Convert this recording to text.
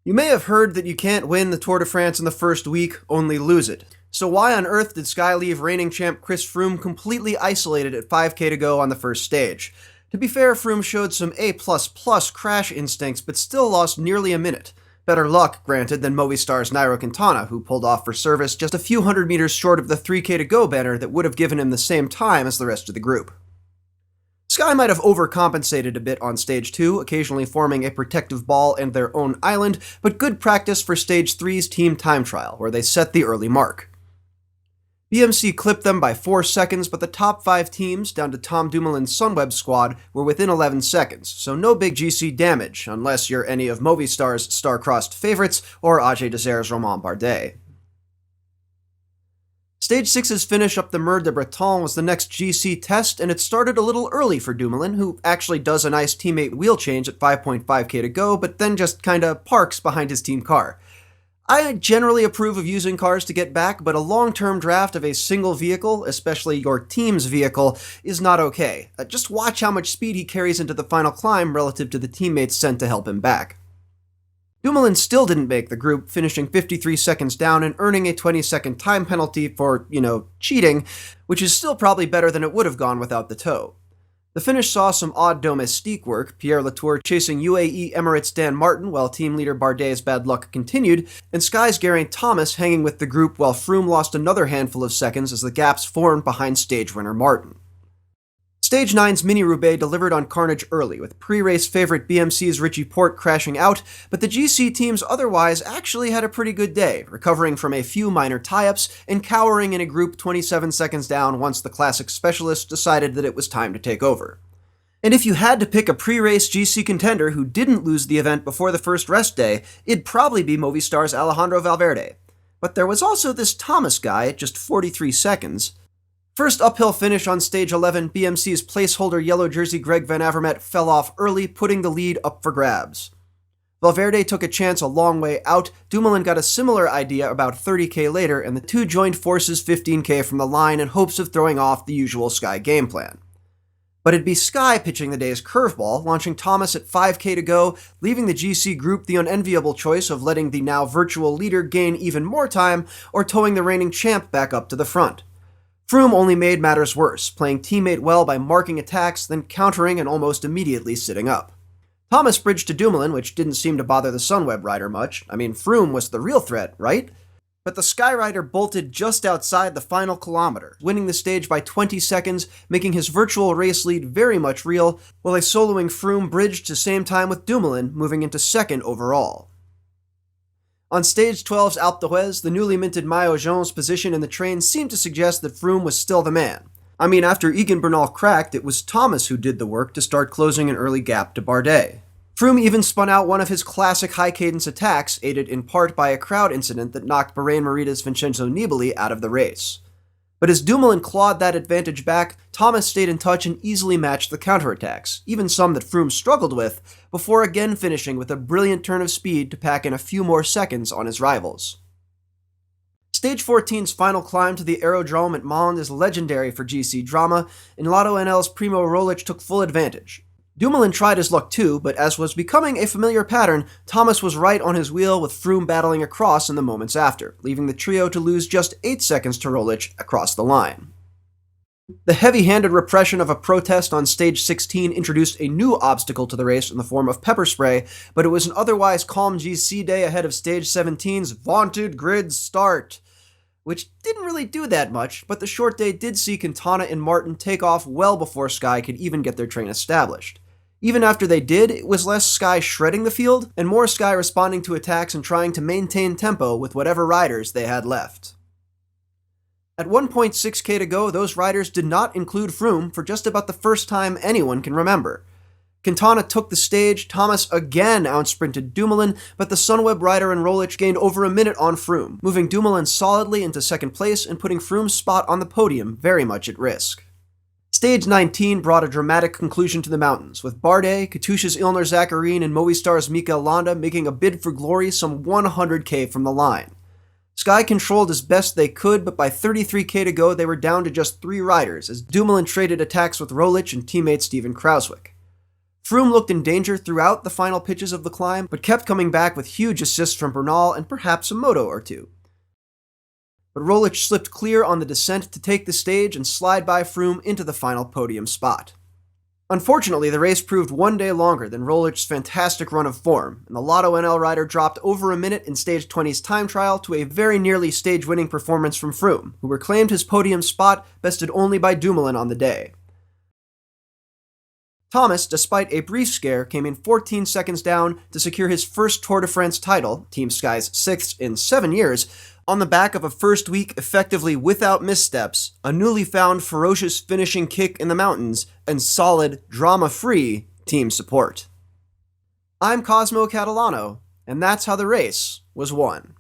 You may have heard that you can't win the Tour de France in the first week, only lose it. So why on earth did Sky leave reigning champ Chris Froome completely isolated at 5k to go on the first stage? To be fair, Froome showed some A++ crash instincts, but still lost nearly a minute. Better luck, granted, than Movistar's Nairo Quintana, who pulled off for service just a few hundred meters short of the 3k to go banner that would have given him the same time as the rest of the group. Sky might have overcompensated a bit on Stage 2, occasionally forming a protective ball and their own island, but good practice for Stage 3's team time trial, where they set the early mark. BMC clipped them by 4 seconds, but the top 5 teams, down to Tom Dumoulin's Sunweb squad, were within 11 seconds, so no big GC damage, unless you're any of Movistar's star-crossed favorites or Ajay Desert's Romain Bardet. Stage 6's finish up the Mer de Breton was the next GC test, and it started a little early for Dumoulin, who actually does a nice teammate wheel change at 5.5k to go, but then just kinda parks behind his team car. I generally approve of using cars to get back, but a long-term draft of a single vehicle, especially your team's vehicle, is not okay. Just watch how much speed he carries into the final climb relative to the teammates sent to help him back. Dumoulin still didn't make the group, finishing 53 seconds down and earning a 20-second time penalty for, cheating, which is still probably better than it would have gone without the tow. The finish saw some odd domestique work, Pierre Latour chasing UAE Emirates Dan Martin while team leader Bardet's bad luck continued, and Sky's Geraint Thomas hanging with the group while Froome lost another handful of seconds as the gaps formed behind stage winner Martin. Stage 9's Mini-Roubaix delivered on carnage early, with pre-race favorite BMC's Richie Porte crashing out, but the GC teams otherwise actually had a pretty good day, recovering from a few minor tie-ups and cowering in a group 27 seconds down once the classic specialists decided that it was time to take over. And if you had to pick a pre-race GC contender who didn't lose the event before the first rest day, it'd probably be Movistar's Alejandro Valverde. But there was also this Thomas guy at just 43 seconds. First uphill finish on Stage 11, BMC's placeholder yellow jersey Greg Van Avermaet fell off early, putting the lead up for grabs. Valverde took a chance a long way out, Dumoulin got a similar idea about 30k later, and the two joined forces 15k from the line in hopes of throwing off the usual Sky game plan. But it'd be Sky pitching the day's curveball, launching Thomas at 5k to go, leaving the GC group the unenviable choice of letting the now virtual leader gain even more time, or towing the reigning champ back up to the front. Froome only made matters worse, playing teammate well by marking attacks, then countering and almost immediately sitting up. Thomas bridged to Dumoulin, which didn't seem to bother the Sunweb rider much. Froome was the real threat, right? But the Sky rider bolted just outside the final kilometer, winning the stage by 20 seconds, making his virtual race lead very much real, while a soloing Froome bridged to same time with Dumoulin, moving into second overall. On Stage 12's Alpe d'Huez, the newly minted Maillot Jaun's position in the train seemed to suggest that Froome was still the man. After Egan Bernal cracked, it was Thomas who did the work to start closing an early gap to Bardet. Froome even spun out one of his classic high-cadence attacks, aided in part by a crowd incident that knocked Bahrain-Merita's Vincenzo Nibali out of the race. But as Dumoulin clawed that advantage back, Thomas stayed in touch and easily matched the counterattacks, even some that Froome struggled with, before again finishing with a brilliant turn of speed to pack in a few more seconds on his rivals. Stage 14's final climb to the Aerodrome at Mende is legendary for GC drama, and Lotto NL's Primo Roglic took full advantage. Dumoulin tried his luck too, but as was becoming a familiar pattern, Thomas was right on his wheel with Froome battling across in the moments after, leaving the trio to lose just 8 seconds to Roglic across the line. The heavy-handed repression of a protest on Stage 16 introduced a new obstacle to the race in the form of pepper spray, but it was an otherwise calm GC day ahead of Stage 17's vaunted grid start, which didn't really do that much, but the short day did see Quintana and Martin take off well before Sky could even get their train established. Even after they did, it was less Sky shredding the field, and more Sky responding to attacks and trying to maintain tempo with whatever riders they had left. At 1.6k to go, those riders did not include Froome for just about the first time anyone can remember. Quintana took the stage, Thomas again outsprinted Dumoulin, but the Sunweb rider and Roglic gained over a minute on Froome, moving Dumoulin solidly into second place and putting Froome's spot on the podium very much at risk. Stage 19 brought a dramatic conclusion to the mountains, with Bardet, Katusha's Ilnur Zakarin, and Movistar's Mikel Landa making a bid for glory some 100k from the line. Sky controlled as best they could, but by 33k to go they were down to just 3 riders, as Dumoulin traded attacks with Roglic and teammate Steven Kruijswijk. Froome looked in danger throughout the final pitches of the climb, but kept coming back with huge assists from Bernal and perhaps a moto or two. But Roglic slipped clear on the descent to take the stage and slide by Froome into the final podium spot. Unfortunately, the race proved one day longer than Rolic's fantastic run of form, and the Lotto NL rider dropped over a minute in Stage 20's time trial to a very nearly stage-winning performance from Froome, who reclaimed his podium spot, bested only by Dumoulin on the day. Thomas, despite a brief scare, came in 14 seconds down to secure his first Tour de France title, Team Sky's 6th in 7 years, on the back of a first week effectively without missteps, a newly found ferocious finishing kick in the mountains, and solid, drama-free team support. I'm Cosmo Catalano, and that's how the race was won.